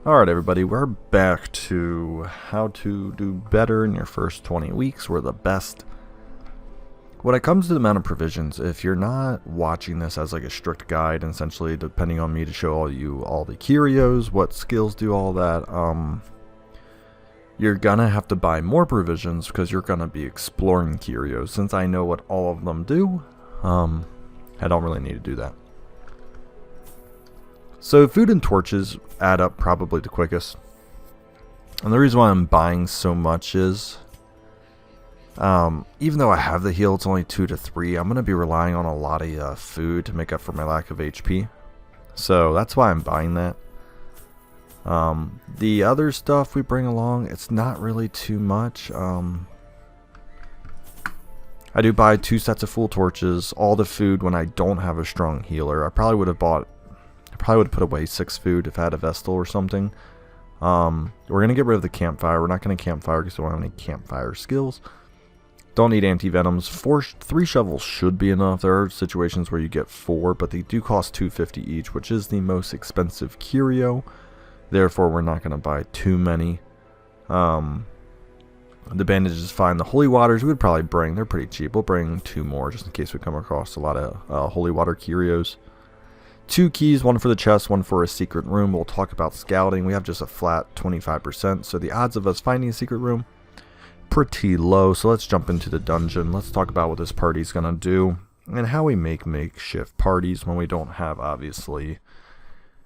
Alright everybody, we're back to how to do better in your first 20 weeks. We're the best. When it comes to the amount of provisions, if you're not watching this as like a strict guide, and essentially depending on me to show all the curios, what skills do all that, you're gonna have to buy more provisions because you're gonna be exploring curios. Since I know what all of them do, I don't really need to do that. So food and torches add up probably the quickest. And the reason why I'm buying so much is, even though I have the heal, it's only 2 to 3, I'm going to be relying on a lot of food to make up for my lack of HP. So that's why I'm buying that. The other stuff we bring along, it's not really too much. I do buy 2 sets of full torches, all the food when I don't have a strong healer. I probably would have put away 6 food if I had a Vestal or something. We're going to get rid of the campfire. We're not going to campfire because we don't have any campfire skills. Don't need anti-venoms. 3 shovels should be enough. There are situations where you get 4, but they do cost $250 each, which is the most expensive curio. Therefore, we're not going to buy too many. The bandages is fine. The holy waters we would probably bring. They're pretty cheap. We'll bring 2 more just in case we come across a lot of holy water curios. 2 keys, 1 for the chest, 1 for a secret room. We'll talk about scouting. We have just a flat 25%, so the odds of us finding a secret room, pretty low. So let's jump into the dungeon. Let's talk about what this party's going to do, and how we make makeshift parties when we don't have, obviously,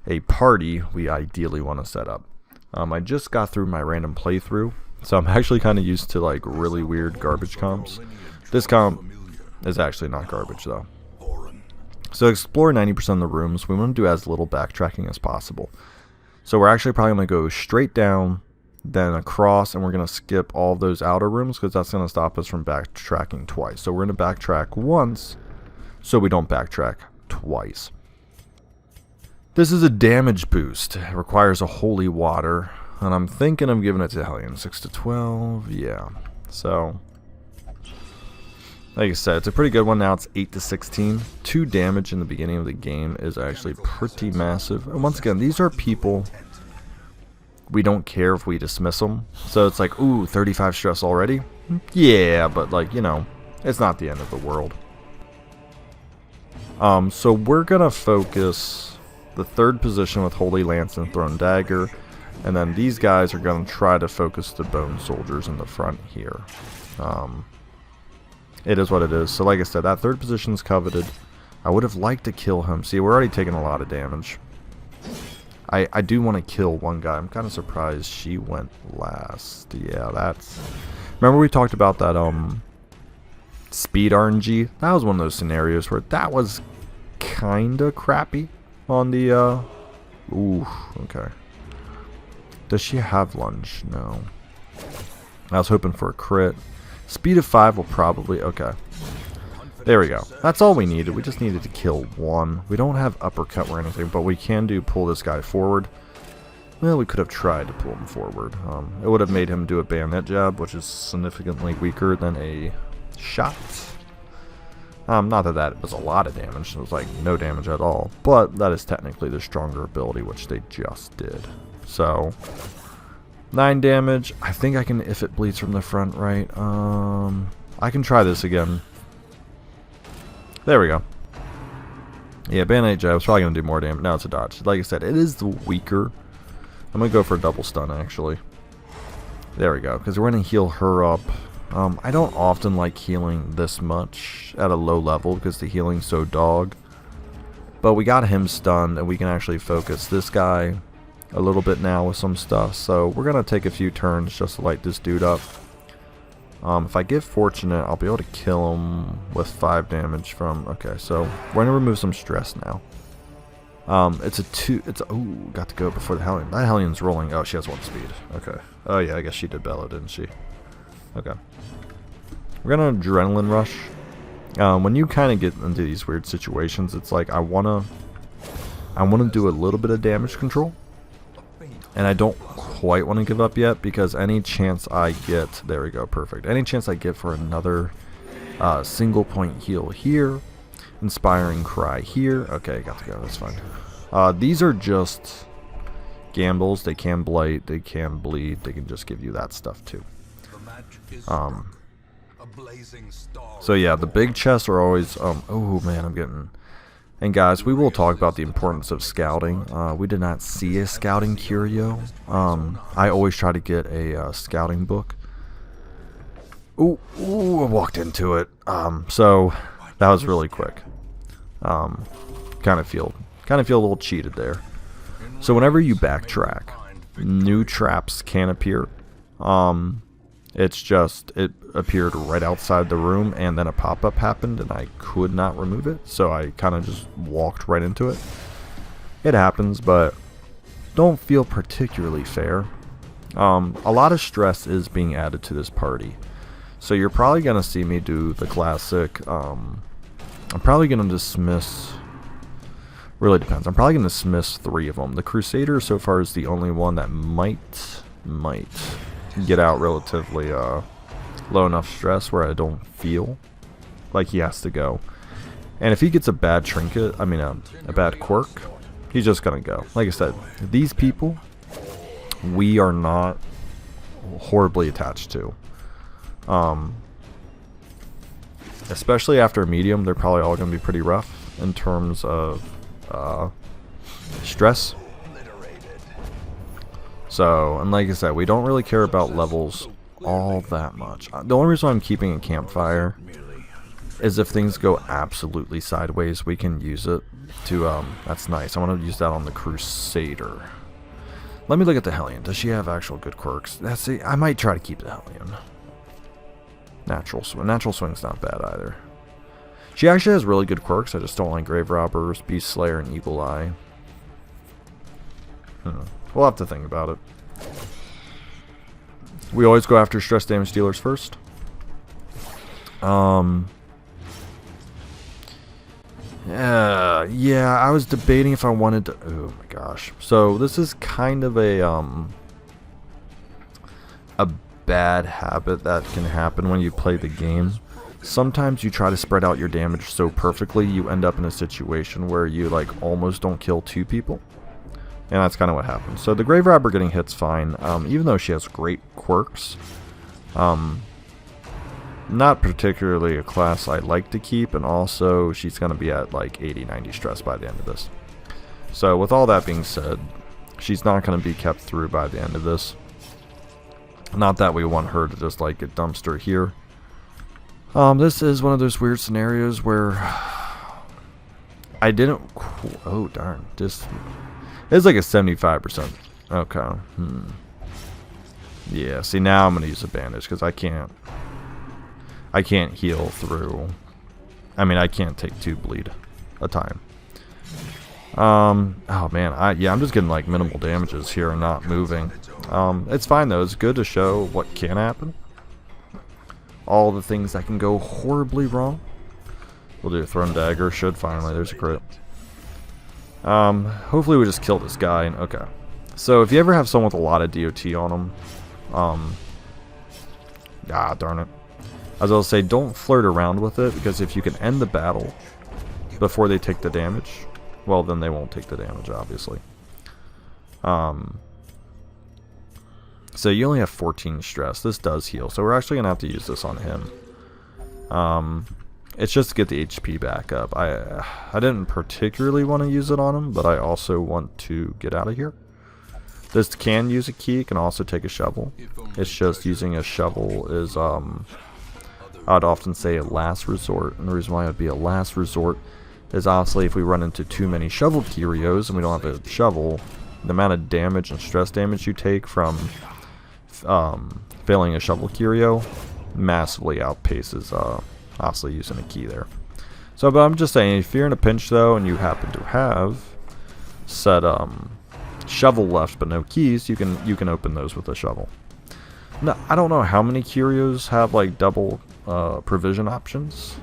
a party we ideally want to set up. I just got through my random playthrough, so I'm actually kind of used to, like, really weird garbage comps. This comp is actually not garbage, though. So explore 90% of the rooms. We want to do as little backtracking as possible. So we're actually probably going to go straight down, then across, and we're going to skip all of those outer rooms because that's going to stop us from backtracking twice. So we're going to backtrack once so we don't backtrack twice. This is a damage boost. It requires a holy water, and I'm thinking of giving it to Hellion. 6 to 12, yeah. So like I said, it's a pretty good one. Now it's 8 to 16. 2 damage in the beginning of the game is actually pretty massive. And once again, these are people we don't care if we dismiss them. So it's like, ooh, 35 stress already? Yeah, but like, you know, it's not the end of the world. So we're going to focus the 3rd position with Holy Lance and Thrown Dagger. And then these guys are going to try to focus the Bone Soldiers in the front here. It is what it is. So like I said, that 3rd position is coveted. I would have liked to kill him. See, we're already taking a lot of damage. I do want to kill one guy. I'm kind of surprised she went last. Yeah, that's... Remember we talked about that speed RNG? That was one of those scenarios where that was kind of crappy on the... Ooh, okay. Does she have lunge? No. I was hoping for a crit. Speed of 5 will probably... Okay. There we go. That's all we needed. We just needed to kill 1. We don't have uppercut or anything, but we can pull this guy forward. Well, we could have tried to pull him forward. It would have made him do a bayonet jab, which is significantly weaker than a shot. Not that that was a lot of damage. It was like no damage at all. But that is technically the stronger ability, which they just did. So... 9 damage. I think I can, if it bleeds from the front, right? I can try this again. There we go. Yeah, Band-Aid Jab is probably going to do more damage. Now it's a dodge. Like I said, it is the weaker. I'm going to go for a double stun, actually. There we go, because we're going to heal her up. I don't often like healing this much at a low level because the healing's so dog. But we got him stunned, and we can actually focus this guy a little bit now with some stuff, so we're gonna take a few turns just to light this dude up. If I get fortunate, I'll be able to kill him with 5 damage from... Okay, so we're gonna remove some stress now. It's a 2... Ooh, got to go before the Hellion. That Hellion's rolling. Oh, she has 1 speed. Okay. Oh yeah, I guess she did Bella, didn't she? Okay. We're gonna Adrenaline Rush. When you kind of get into these weird situations, it's like I wanna do a little bit of damage control. And I don't quite want to give up yet because any chance I get... There we go, perfect. Any chance I get for another single point heal here, Inspiring Cry here. Okay, got to go, that's fine. These are just gambles, they can blight, they can bleed, they can just give you that stuff too. So yeah, the big chests are always, oh man, I'm getting... And guys, we will talk about the importance of scouting. We did not see a scouting curio. I always try to get a scouting book. Ooh, I walked into it. So that was really quick. Kind of feel a little cheated there. So whenever you backtrack, new traps can appear. It's just, it appeared right outside the room, and then a pop-up happened, and I could not remove it, so I kind of just walked right into it. It happens, but don't feel particularly fair. A lot of stress is being added to this party, so you're probably going to see me do the classic, I'm probably going to dismiss, really depends, I'm probably going to dismiss 3 of them. The Crusader so far is the only one that might get out relatively low enough stress where I don't feel like he has to go. And if he gets a bad trinket, I mean a bad quirk, he's just gonna go. Like I said, these people we are not horribly attached to. Especially after medium, they're probably all gonna be pretty rough in terms of stress. So, and like I said, we don't really care about levels all that much. The only reason I'm keeping a campfire is if things go absolutely sideways, we can use it to, that's nice. I want to use that on the Crusader. Let me look at the Hellion. Does she have actual good quirks? I might try to keep the Hellion. Natural Swing's not bad either. She actually has really good quirks. I just don't like Grave Robbers, Beast Slayer, and Eagle Eye. We'll have to think about it. We always go after stress damage dealers first. Yeah, I was debating if I wanted to... Oh my gosh. So this is kind of a bad habit that can happen when you play the game. Sometimes you try to spread out your damage so perfectly, you end up in a situation where you like almost don't kill 2 people. And that's kind of what happens. So the Grave Robber getting hit's fine, even though she has great quirks. Not particularly a class I like to keep, and also she's going to be at like 80-90 stress by the end of this. So with all that being said, she's not going to be kept through by the end of this. Not that we want her to just like get dumpster here. This is one of those weird scenarios where I didn't... Oh darn, just... It's like a 75%. Okay. Yeah, see now I'm going to use a bandage because I can't heal through. I mean, I can't take 2 bleed a time. Oh man, I'm just getting like minimal damages here and not moving. It's fine though. It's good to show what can happen. All the things that can go horribly wrong. We'll do a Thrown Dagger. Should finally. There's a crit. Hopefully we just kill this guy. Okay. So if you ever have someone with a lot of DOT on them, darn it. As I'll say, don't flirt around with it, because if you can end the battle before they take the damage, well then they won't take the damage, obviously. So you only have 14 stress. This does heal, so we're actually gonna have to use this on him. It's just to get the HP back up. I didn't particularly want to use it on him, but I also want to get out of here. This can use a key, can also take a shovel. It's just using a shovel is, I'd often say a last resort. And the reason why it would be a last resort is obviously if we run into too many shovel curios and we don't have a shovel, the amount of damage and stress damage you take from failing a shovel curio massively outpaces obviously using a key there. So, but I'm just saying, if you're in a pinch though and you happen to have set shovel left but no keys, you can open those with a shovel. No, I don't know how many curios have like double provision options.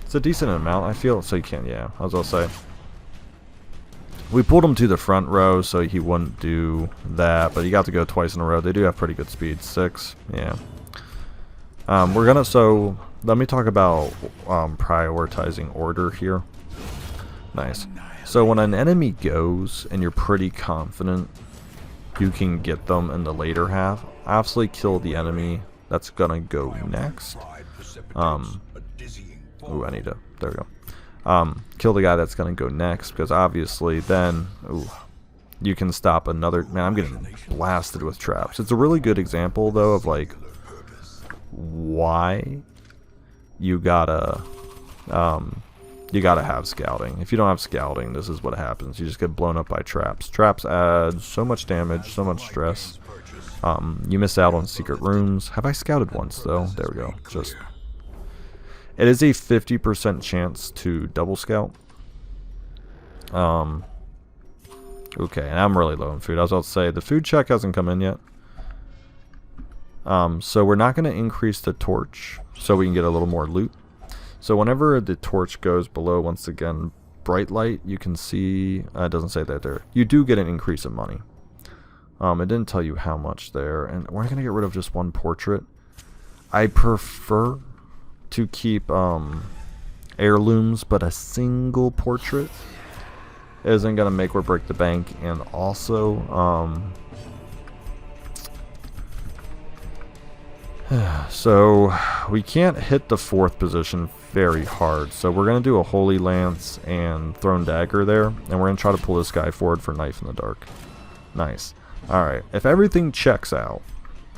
It's a decent amount, I feel, so you can, yeah, as I'll say. We pulled him to the front row so he wouldn't do that, but he got to go twice in a row. They do have pretty good speed, 6, yeah. So let me talk about prioritizing order here. Nice. So when an enemy goes and you're pretty confident you can get them in the later half. Obviously kill the enemy that's gonna go next. Ooh, I need to, there we go. Kill the guy that's gonna go next, because obviously then, ooh, you can stop another, man, I'm getting blasted with traps. It's a really good example though of like why you gotta have scouting. If you don't have scouting, this is what happens. You just get blown up by traps. Traps add so much damage, so much stress. You miss out on secret rooms. Have I scouted once though? There we go. Just, it is a 50% chance to double scout. Okay, and I'm really low on food. I was about to say the food check hasn't come in yet. So we're not going to increase the torch so we can get a little more loot. So whenever the torch goes below, once again, bright light, you can see, it doesn't say that there, you do get an increase in money. It didn't tell you how much there, and we're going to get rid of just one portrait. I prefer to keep heirlooms, but a single portrait isn't going to make or break the bank, and also, so we can't hit the 4th position very hard, so we're going to do a Holy Lance and Thrown Dagger there, and we're going to try to pull this guy forward for Knife in the Dark. Nice. Alright, if everything checks out,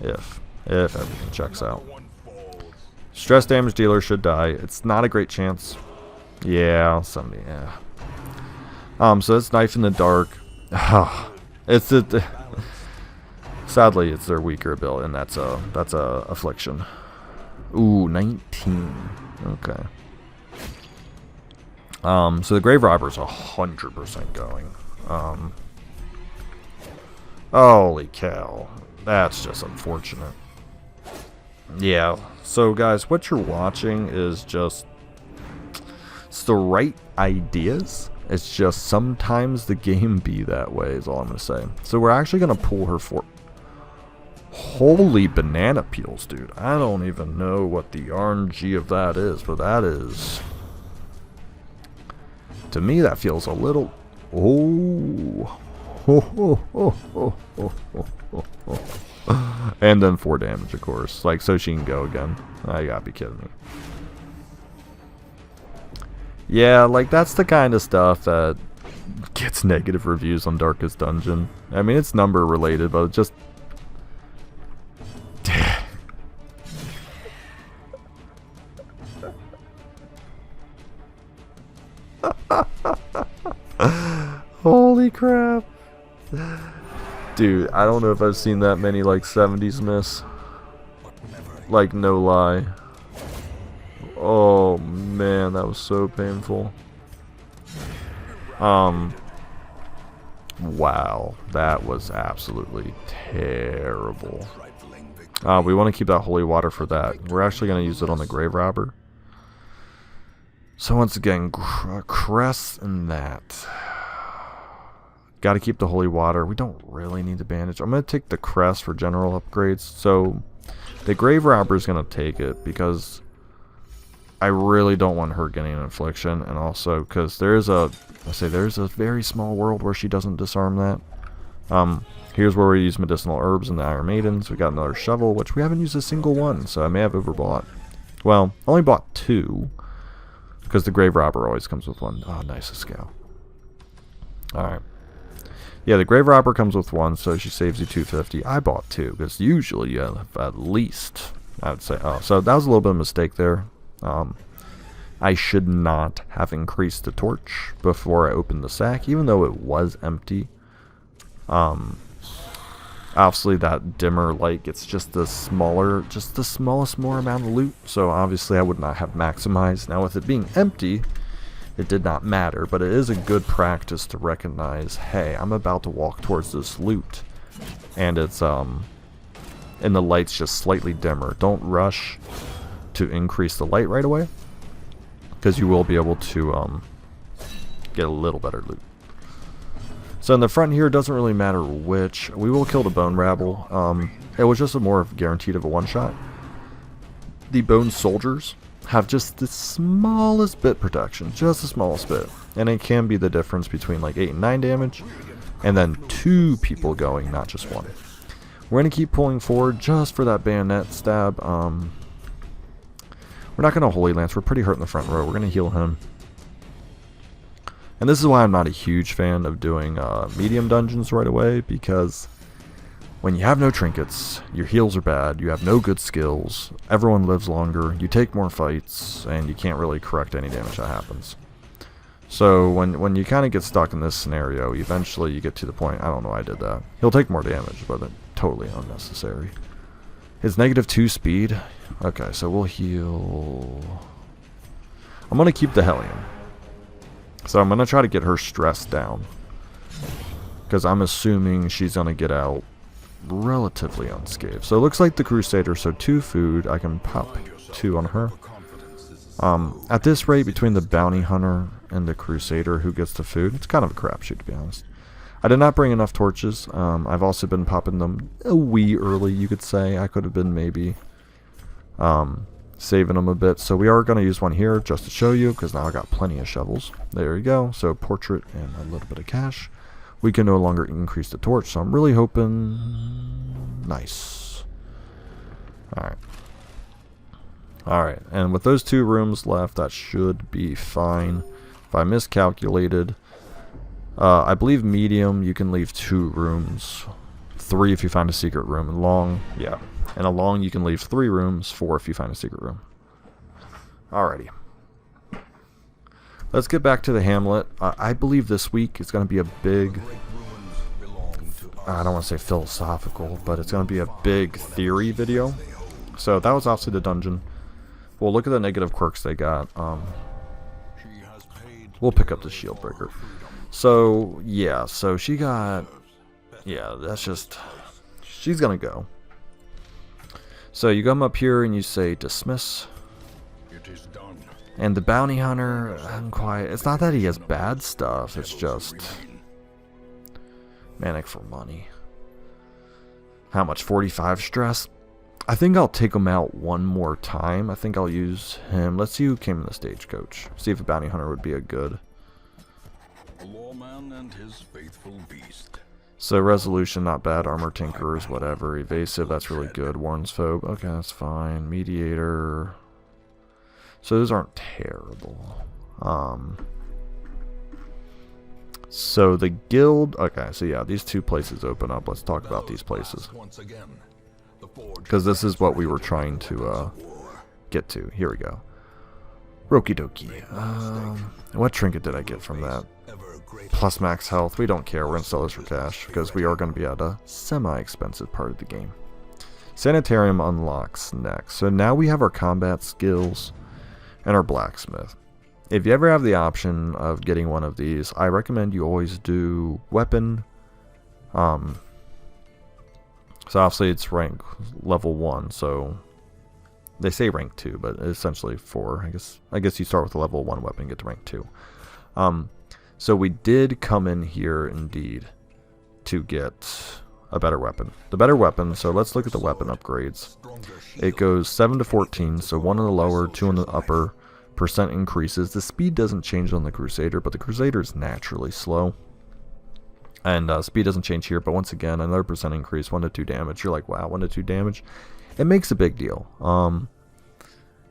if everything checks out, stress damage dealer should die. It's not a great chance. Yeah, somebody, yeah. So it's Knife in the Dark. It's a... Sadly, it's their weaker ability, and that's a affliction. Ooh, 19. Okay. So the Grave Robber's 100% going. Holy cow, that's just unfortunate. Yeah. So guys, what you're watching is just, it's the right ideas. It's just sometimes the game be that way. Is all I'm gonna say. So we're actually gonna pull her for. Holy banana peels, dude. I don't even know what the RNG of that is, but that is... To me, that feels a little... Oh. And then 4 damage, of course. Like, so she can go again. You gotta be kidding me. Yeah, like, that's the kind of stuff that gets negative reviews on Darkest Dungeon. I mean, it's number related, but it just... Holy crap. Dude, I don't know if I've seen that many like 70s miss. Like, no lie. Oh man, that was so painful. Wow, that was absolutely terrible. We want to keep that holy water for that. We're actually going to use it on the Grave Robber. So once again, crest and that. Got to keep the holy water. We don't really need the bandage. I'm going to take the crest for general upgrades. So the Grave Robber is going to take it because I really don't want her getting an affliction, and also because there's a very small world where she doesn't disarm that. Here's where we use medicinal herbs and the Iron Maidens. We got another shovel, which we haven't used a single one, so I may have overbought. Well, only bought 2 because the Grave Robber always comes with 1. Oh, nice scout. All right. Yeah, the Grave Robber comes with 1, so she saves you 250. I bought 2 because usually you have at least, I would say. Oh, so that was a little bit of a mistake there. I should not have increased the torch before I opened the sack, even though it was empty. Obviously that dimmer light gets just the smallest more amount of loot, so obviously I would not have maximized. Now with it being empty, it did not matter, but it is a good practice to recognize, hey, I'm about to walk towards this loot, and it's and the light's just slightly dimmer. Don't rush to increase the light right away, because you will be able to get a little better loot. So in the front here, it doesn't really matter which. We will kill the Bone Rabble. It was just a more guaranteed of a one-shot. The Bone Soldiers have just the smallest bit protection, just the smallest bit, and it can be the difference between like 8 and 9 damage. And then 2 people going, not just 1. We're going to keep pulling forward just for that bayonet stab. We're not going to Holy Lance. We're pretty hurt in the front row. We're going to heal him. And this is why I'm not a huge fan of doing medium dungeons right away, because when you have no trinkets, your heals are bad, you have no good skills, everyone lives longer, you take more fights, and you can't really correct any damage that happens. So when you kind of get stuck in this scenario, eventually you get to the point, I don't know why I did that. He'll take more damage, but it's totally unnecessary. His -2 speed. Okay, so we'll heal. I'm going to keep the Hellion. So I'm going to try to get her stress down, because I'm assuming she's going to get out relatively unscathed. So it looks like the Crusader, so 2 food, I can pop 2 on her. At this rate, between the Bounty Hunter and the Crusader, who gets the food, it's kind of a crapshoot, to be honest. I did not bring enough torches. I've also been popping them a wee early, you could say. I could have been maybe saving them a bit. So we are going to use one here just to show you, because now I got plenty of shovels. There you go. So portrait and a little bit of cash. We can no longer increase the torch, so I'm really hoping... Nice. Alright. Alright, and with those 2 rooms left, that should be fine. If I miscalculated, I believe medium, you can leave 2 rooms. 3 if you find a secret room. And long, yeah. And a long, you can leave 3 rooms. 4 if you find a secret room. Alrighty. Let's get back to the Hamlet. I believe this week is going to be a big... I don't want to say philosophical, but it's going to be a big theory video. So that was obviously the dungeon. Well, look at the negative quirks they got. We'll pick up the shield breaker. So, yeah. So she got... Yeah, that's just... She's going to go. So you come up here and you say dismiss. And the Bounty Hunter, it's not that he has bad stuff, it's just manic for money. How much? 45 stress? I think I'll take him out one more time. I think I'll use him. Let's see who came in the stagecoach. See if a Bounty Hunter would be a good. A lawman and his faithful beast. So resolution, not bad. Armor tinkerers, whatever. Evasive, that's really good. Warns phobe, okay, that's fine. Mediator. So those aren't terrible. So the guild, okay, so yeah, these 2 places open up. Let's talk about these places, because this is what we were trying to get to. Here we go. Roki dokie. What trinket did I get from that? Plus max health. We don't care. We're going to sell this for cash, because we are going to be at a semi-expensive part of the game. Sanitarium unlocks next. So now we have our combat skills and our blacksmith. If you ever have the option of getting one of these, I recommend you always do weapon. So obviously it's rank level 1, so they say rank 2, but essentially 4. I guess you start with a level 1 weapon and get to rank 2. So we did come in here indeed to get a better weapon. The better weapon, so let's look at the weapon upgrades. It goes 7 to 14, so 1 in the lower, 2 in the upper. Percent increases. The speed doesn't change on the Crusader, but the Crusader is naturally slow. And speed doesn't change here, but once again, another percent increase, 1 to 2 damage. You're like, wow, 1 to 2 damage? It makes a big deal.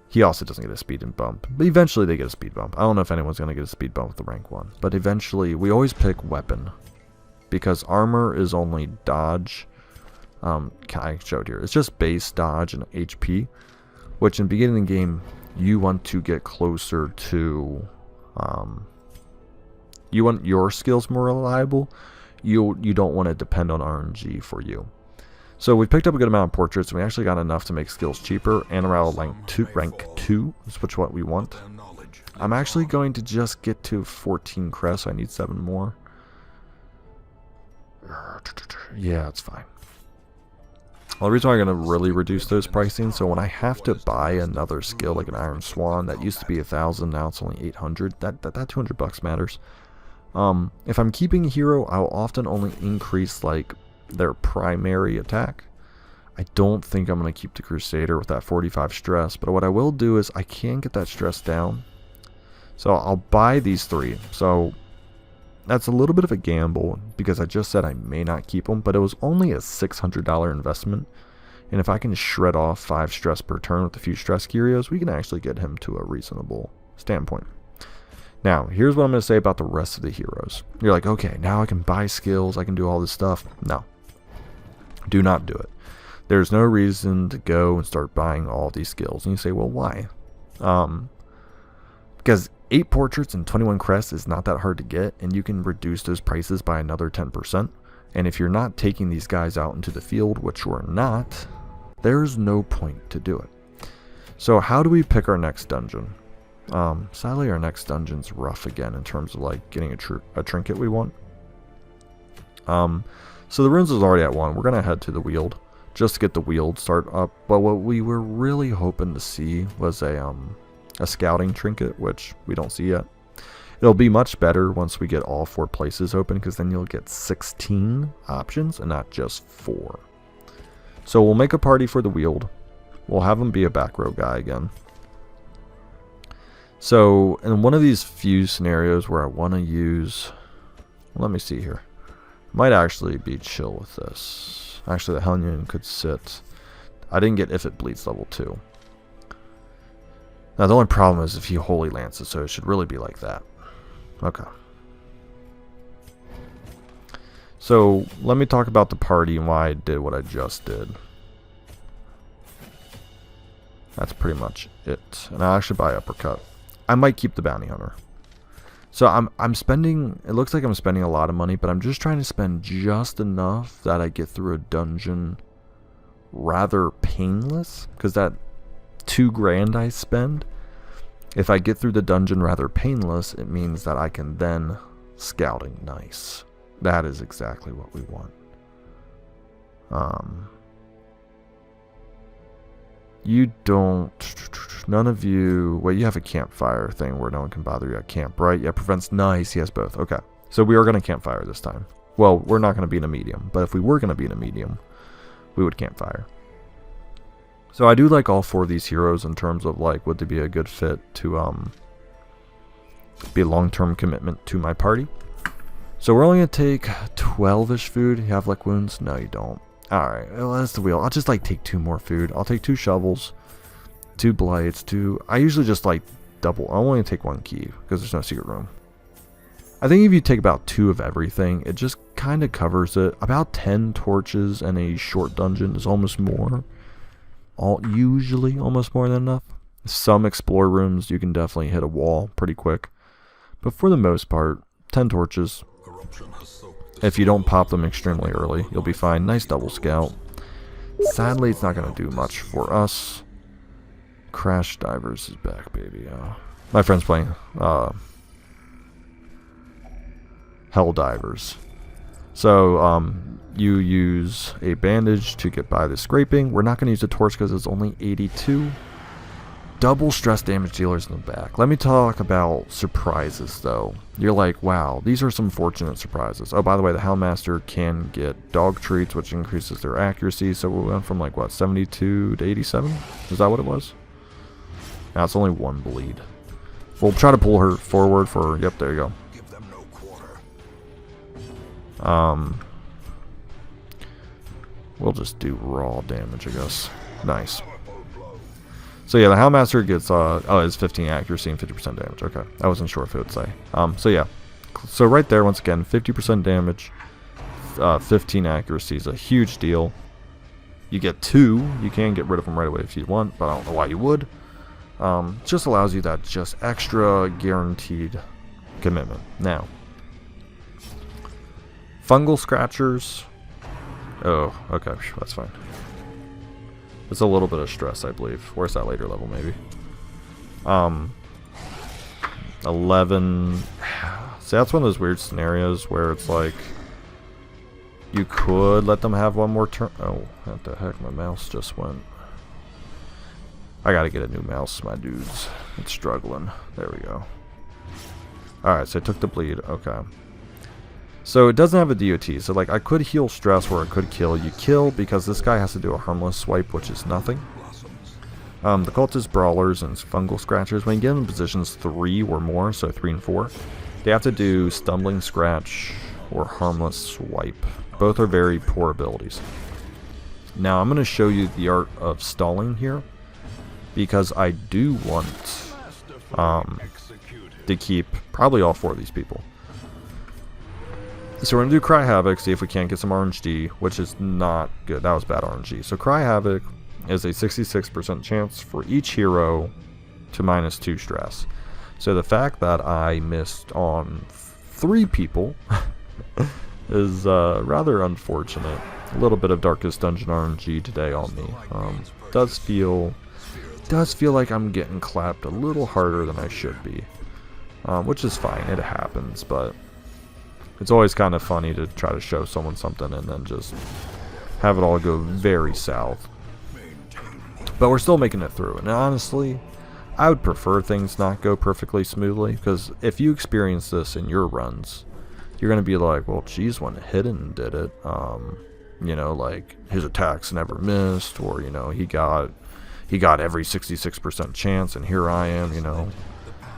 He also doesn't get a speed bump, but eventually they get a speed bump. I don't know if anyone's going to get a speed bump with the rank 1, but eventually we always pick weapon, because armor is only dodge. I showed here. It's just base dodge and HP, which in the beginning of the game, you want to get closer to, you want your skills more reliable. You don't want to depend on RNG for you. So we picked up a good amount of portraits, and we actually got enough to make skills cheaper and around rank 2, is what we want. I'm actually going to just get to 14 crests. I need 7 more. Yeah, it's fine. Well, the reason why I'm going to really reduce those pricing, so when I have to buy another skill like an Iron Swan that used to be 1,000, now it's only 800. That $200 matters. If I'm keeping a hero, I'll often only increase like their primary attack. I don't think I'm going to keep the Crusader with that 45 stress, but what I will do is I can get that stress down. So I'll buy these 3. So That's a little bit of a gamble because I just said I may not keep him, but it was only a $600 investment. And if I can shred off 5 stress per turn with a few stress curios, we can actually get him to a reasonable standpoint. Now, here's what I'm going to say about the rest of the heroes. You're like, okay, now I can buy skills, I can do all this stuff. No. Do not do it. There's no reason to go and start buying all these skills. And you say, well, why? Because 8 portraits and 21 crests is not that hard to get, and you can reduce those prices by another 10%. And if you're not taking these guys out into the field, which we're not, there's no point to do it. So how do we pick our next dungeon? Sadly, our next dungeon's rough again in terms of like getting a trinket we want. So the runes is already at 1. We're going to head to the Weald just to get the Weald start up. But what we were really hoping to see was a scouting trinket, which we don't see yet. It'll be much better once we get all 4 places open, because then you'll get 16 options and not just 4. So we'll make a party for the Weald. We'll have him be a back row guy again. So in one of these few scenarios where I want to use, let me see here, might actually be chill with this. Actually, the Hellion could sit. I didn't get if it bleeds level 2. Now the only problem is if he Holy Lances, so it should really be like that. Okay. So let me talk about the party and why I did what I just did. That's pretty much it. And I'll actually buy Uppercut. I might keep the Bounty Hunter. So I'm spending, it looks like I'm spending a lot of money, but I'm just trying to spend just enough that I get through a dungeon rather painless, because that $2,000 I spend, if I get through the dungeon rather painless, it means that I can then scouting nice. That is exactly what we want. You don't, none of you, well, you have a campfire thing where no one can bother you at camp, right? Yeah, prevents nice, he has both. Okay, so we are going to campfire this time. Well, we're not going to be in a medium, but if we were going to be in a medium, we would campfire. So I do like all 4 of these heroes in terms of like, would they be a good fit to be a long-term commitment to my party. So we're only going to take 12-ish food. You have like wounds? No, you don't. Alright, well, that's the wheel. I'll just like take 2 more food. I'll take 2 shovels, 2 blights, 2... I usually just like double. I only take 1 key because there's no secret room. I think if you take about 2 of everything, it just kind of covers it. About 10 torches and a short dungeon is almost more. Usually almost more than enough. Some explore rooms you can definitely hit a wall pretty quick. But for the most part, 10 torches. If you don't pop them extremely early, you'll be fine. Nice double scout. Sadly, it's not going to do much for us. Crash Divers is back, baby. My friend's playing Hell Divers. So, you use a bandage to get by the scraping. We're not going to use the torch because it's only 82. Double stress damage dealers in the back. Let me talk about surprises, though. You're like, wow, these are some fortunate surprises. Oh, by the way, the Houndmaster can get dog treats, which increases their accuracy. So we went from like, what, 72 to 87? Is that what it was? Now it's only 1 bleed. We'll try to pull her forward for, yep, there you go. Give them no quarter. We'll just do raw damage, I guess. Nice. So yeah, the Houndmaster gets, it's 15 accuracy and 50% damage. Okay, I wasn't sure if it would say. So yeah. So right there, once again, 50% damage, 15 accuracy is a huge deal. You get 2. You can get rid of them right away if you want, but I don't know why you would. Just allows you that just extra guaranteed commitment. Now, fungal scratchers. Oh, okay, that's fine. It's a little bit of stress, I believe. Where's that later level, maybe? 11. See, that's one of those weird scenarios where it's like you could let them have 1 more turn. Oh, what the heck? My mouse just went. I gotta get a new mouse, my dudes. It's struggling. There we go. Alright, so I took the bleed. Okay. So it doesn't have a DOT, so like I could heal stress or I could kill. You kill because this guy has to do a harmless swipe, which is nothing. The cultist brawlers and fungal scratchers, when you get in positions 3 or more, so 3 and 4, They have to do Stumbling Scratch or Harmless Swipe. Both are very poor abilities. Now I'm going to show you the art of stalling here, because I do want to keep probably all 4 of these people. So we're going to do Cry Havoc, see if we can't get some RNG, which is not good. That was bad RNG. So Cry Havoc is a 66% chance for each hero to -2 stress. So the fact that I missed on 3 people is rather unfortunate. A little bit of Darkest Dungeon RNG today on me. Does feel like I'm getting clapped a little harder than I should be, which is fine. It happens, but it's always kind of funny to try to show someone something and then just have it all go very south. But we're still making it through, and honestly, I would prefer things not go perfectly smoothly, because if you experience this in your runs, you're going to be like, well, geez, when Hidden did it, you know, like, his attacks never missed, or, you know, he got every 66% chance, and here I am, you know,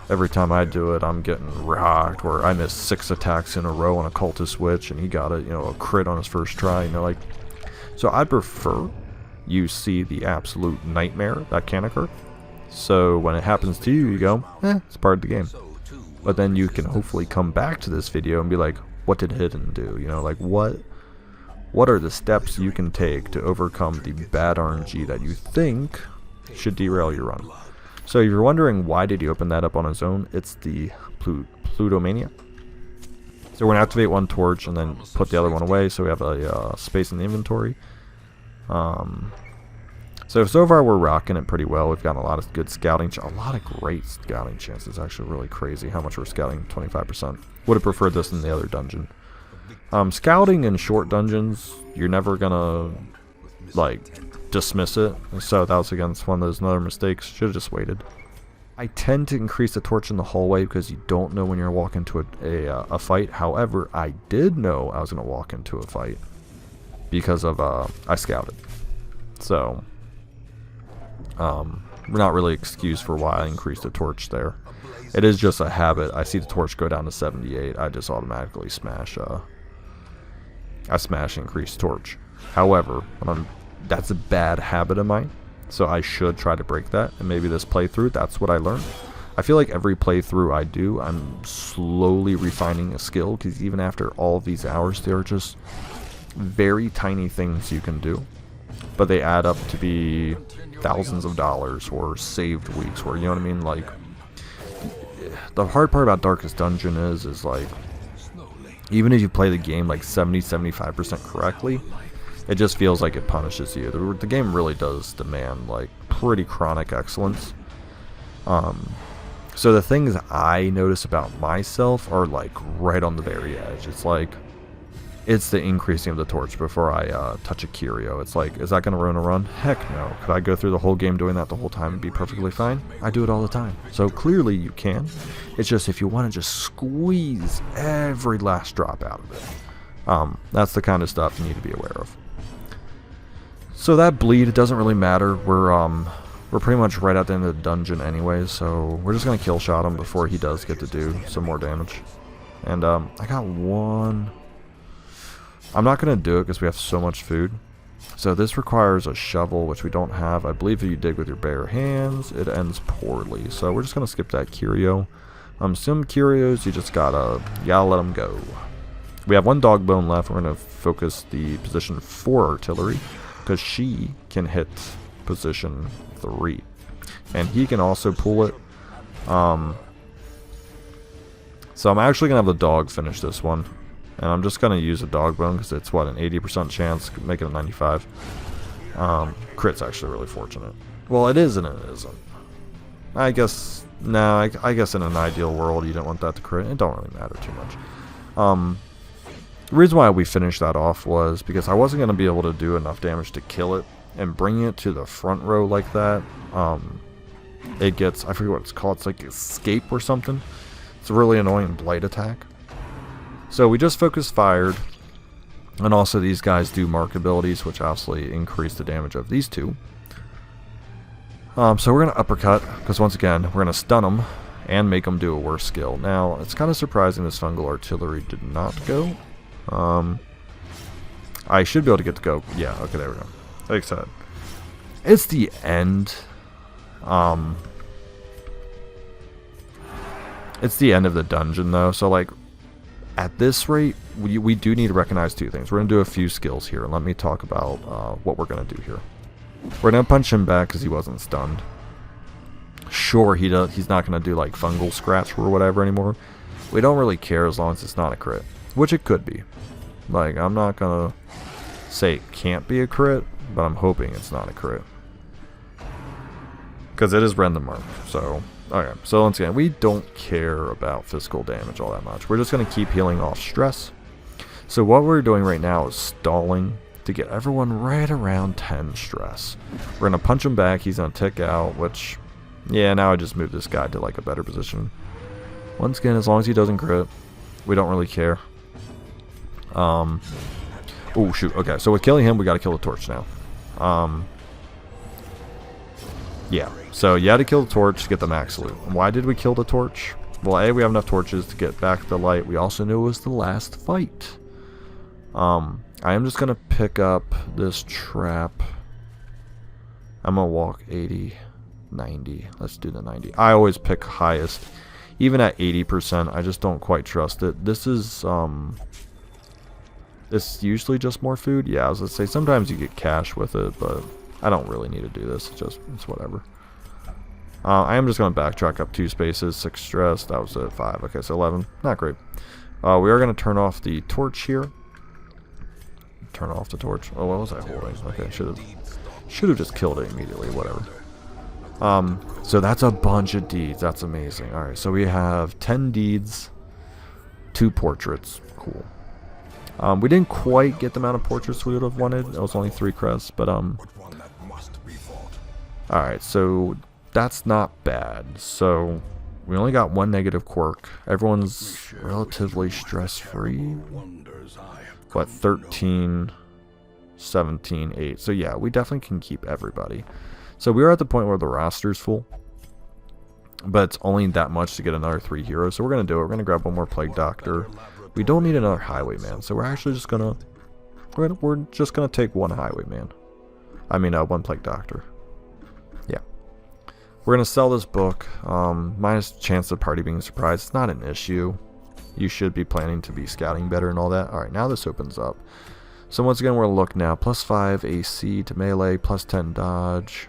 every time I do it, I'm getting rocked, or I missed 6 attacks in a row on a Cultist Witch, and he got it, you know, a crit on his first try, you know, like, so I'd prefer you see the absolute nightmare that can occur. So when it happens to you, you go, it's part of the game. But then you can hopefully come back to this video and be like, what did Hidden do? You know, like, what are the steps you can take to overcome the bad RNG that you think should derail your run? So if you're wondering why did he open that up on his own, it's the Plutomania. So we're going to activate one torch and then put the other one away, so we have a space in the inventory. So far we're rocking it pretty well. We've got a lot of good scouting, a lot of great scouting chances. Actually really crazy how much we're scouting, 25%. Would have preferred this in the other dungeon. Scouting in short dungeons, you're never gonna, like, dismiss it. So that was against one of those other mistakes. Should have just waited. I tend to increase the torch in the hallway because you don't know when you're walking to a fight. However, I did know I was going to walk into a fight because of I scouted. So we're not really excused for why I increased the torch there. It is just a habit. I see the torch go down to 78. I just automatically smash. I smash increased torch. However, that's a bad habit of mine. So I should try to break that, and maybe this playthrough, that's what I learned. I feel like every playthrough I do, I'm slowly refining a skill, because even after all of these hours, there are just very tiny things you can do. But they add up to be thousands of dollars, or saved weeks, or, you know what I mean? Like, the hard part about Darkest Dungeon is like, even if you play the game like 70-75% correctly, it just feels like it punishes you. The game really does demand, like, pretty chronic excellence. So the things I notice about myself are, like, right on the very edge. It's like, it's the increasing of the torch before I touch a curio. It's like, is that going to ruin a run? Heck no. Could I go through the whole game doing that the whole time and be perfectly fine? I do it all the time. So clearly you can. It's just if you want to just squeeze every last drop out of it. That's the kind of stuff you need to be aware of. So that bleed, it doesn't really matter. We're pretty much right at the end of the dungeon anyway, so we're just gonna kill shot him before he does get to do some more damage. And I got one. I'm not gonna do it because we have so much food. So this requires a shovel, which we don't have. I believe if you dig with your bare hands, it ends poorly. So we're just gonna skip that curio. Some curios, you just gotta let them go. We have one dog bone left. We're gonna focus the position 4 artillery, because she can hit position 3, and he can also pull it. So I'm actually gonna have the dog finish this one, and I'm just gonna use a dog bone because it's what, an 80% chance, make it a 95. Crit's actually really fortunate. Well, it is and it isn't. I guess no. I guess in an ideal world you don't want that to crit. It don't really matter too much. The reason why we finished that off was because I wasn't going to be able to do enough damage to kill it, and bringing it to the front row like that, it gets, I forget what it's called, it's like escape or something. It's a really annoying blight attack. So we just focus fired, and also these guys do mark abilities, which obviously increase the damage of these two. So we're going to uppercut, because once again, we're going to stun them, and make them do a worse skill. Now, it's kind of surprising this fungal artillery did not go. I should be able to get to go. Yeah, okay, there we go. Like I said, it's the end. It's the end of the dungeon, though, so, like, at this rate, we do need to recognize two things. We're going to do a few skills here. Let me talk about what we're going to do here. We're going to punch him back because he wasn't stunned. Sure, he's not going to do, like, fungal scratch or whatever anymore. We don't really care as long as it's not a crit, which it could be. Like, I'm not going to say it can't be a crit, but I'm hoping it's not a crit. Because it is random mark, so... Okay, so once again, we don't care about physical damage all that much. We're just going to keep healing off stress. So what we're doing right now is stalling to get everyone right around 10 stress. We're going to punch him back. He's going to tick out, which, yeah, now I just moved this guy to like a better position. Once again, as long as he doesn't crit, we don't really care. Oh, shoot. Okay, so with killing him, we got to kill the torch now. Yeah, so you had to kill the torch to get the max loot. And why did we kill the torch? Well, A, we have enough torches to get back the light. We also knew it was the last fight. I am just going to pick up this trap. I'm going to walk 80, 90. Let's do the 90. I always pick highest. Even at 80%, I just don't quite trust it. This is, it's usually just more food. Yeah, I was going to say, sometimes you get cash with it, but I don't really need to do this. It's whatever. I am just going to backtrack up 2 spaces. 6 stress. That was at 5. Okay, so 11. Not great. We are going to turn off the torch here. Turn off the torch. Oh, what was I holding? Okay, should have just killed it immediately. Whatever. So that's a bunch of deeds. That's amazing. All right, so we have 10 deeds, 2 portraits. Cool. We didn't quite get the amount of portraits we would have wanted. It was only 3 crests, but alright, so that's not bad. So we only got 1 negative quirk. Everyone's relatively stress-free. What, 13, 17, 8. So yeah, we definitely can keep everybody. So we are at the point where the roster's full. But it's only that much to get another 3 heroes. So we're going to do it. We're going to grab 1 more Plague Doctor. We don't need another Highwayman. So we're actually just going to... We're just going to take 1 Highwayman. I mean, 1 Plague Doctor. Yeah. We're going to sell this book. Minus chance of party being surprised. It's not an issue. You should be planning to be scouting better and all that. Alright, now this opens up. So once again, we're going to look now. Plus 5 AC to melee. Plus 10 dodge.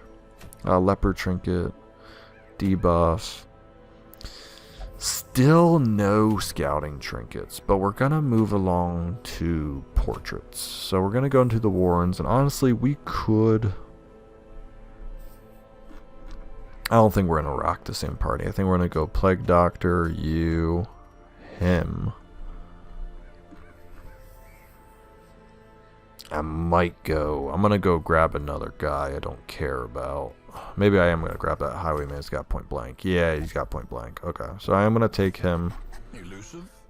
Leper Trinket. Debuff. Still no scouting trinkets. But we're going to move along to portraits. So we're going to go into the Warrens. And honestly, we could... I don't think we're going to rock the same party. I think we're going to go Plague Doctor, you, him. I'm going to go grab another guy I don't care about. Maybe I am going to grab that Highwayman. He's got point blank. Yeah, he's got point blank. Okay, so I am going to take him.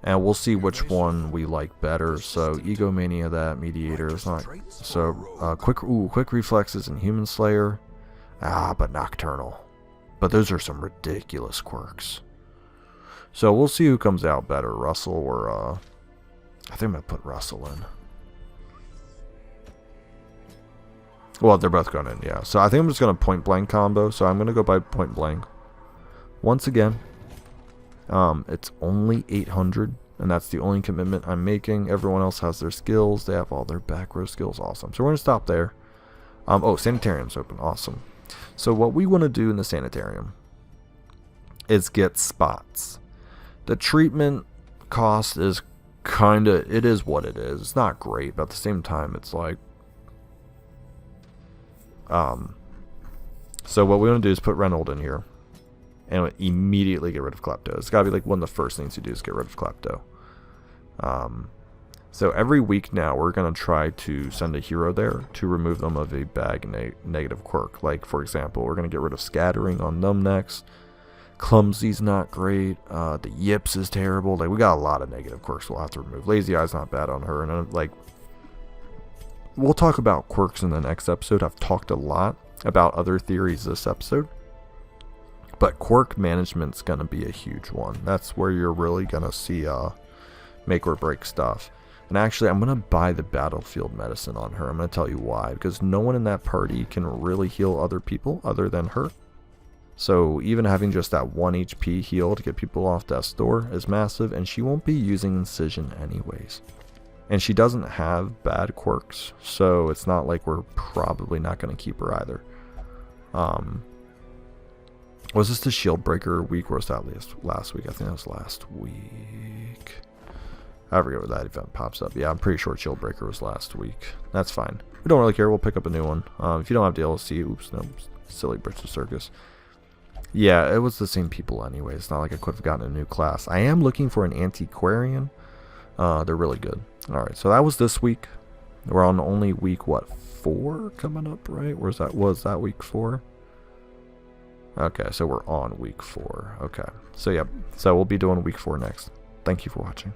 And we'll see which one we like better. So, Egomania, that, Mediator. It's not. So, quick reflexes and Human Slayer. But Nocturnal. But those are some ridiculous quirks. So we'll see who comes out better, Russell or, I think I'm going to put Russell in. Well, they're both going in, yeah. So I think I'm just going to point blank combo. So I'm going to go by point blank. Once again, it's only 800. And that's the only commitment I'm making. Everyone else has their skills. They have all their back row skills. Awesome. So we're going to stop there. Oh, Sanitarium's open. Awesome. So what we want to do in the Sanitarium is get spots. The treatment cost is kind of, it is what it is. It's not great, but at the same time, it's like, so what we want to do is put Reynold in here and immediately get rid of Klepto. It's got to be like one of the first things you do is get rid of Klepto. So every week now, we're going to try to send a hero there to remove them of a bag negative quirk. Like, for example, we're going to get rid of Scattering on Numbnecks. Clumsy's not great. The Yips is terrible. Like, we got a lot of negative quirks we'll have to remove. Lazy Eye's not bad on her. And, like, we'll talk about quirks in the next episode. I've talked a lot about other theories this episode. But quirk management's going to be a huge one. That's where you're really going to see make or break stuff. And actually, I'm going to buy the battlefield medicine on her. I'm going to tell you why. Because no one in that party can really heal other people other than her. So even having just that 1 HP heal to get people off death's door is massive. And she won't be using Incision anyways. And she doesn't have bad quirks. So it's not like we're probably not going to keep her either. Was this the shield breaker week or was that last week? I think that was last week. I forget where that event pops up. Yeah, I'm pretty sure shield breaker was last week. That's fine. We don't really care. We'll pick up a new one. If you don't have DLC, oops, no, silly Bridge Circus. Yeah, it was the same people anyway. It's not like I could have gotten a new class. I am looking for an antiquarian. They're really good. Alright, so that was this week. We're on only week, what, 4 coming up, right? Was that week 4? Okay, so we're on week 4. Okay, so yep. So we'll be doing week 4 next. Thank you for watching.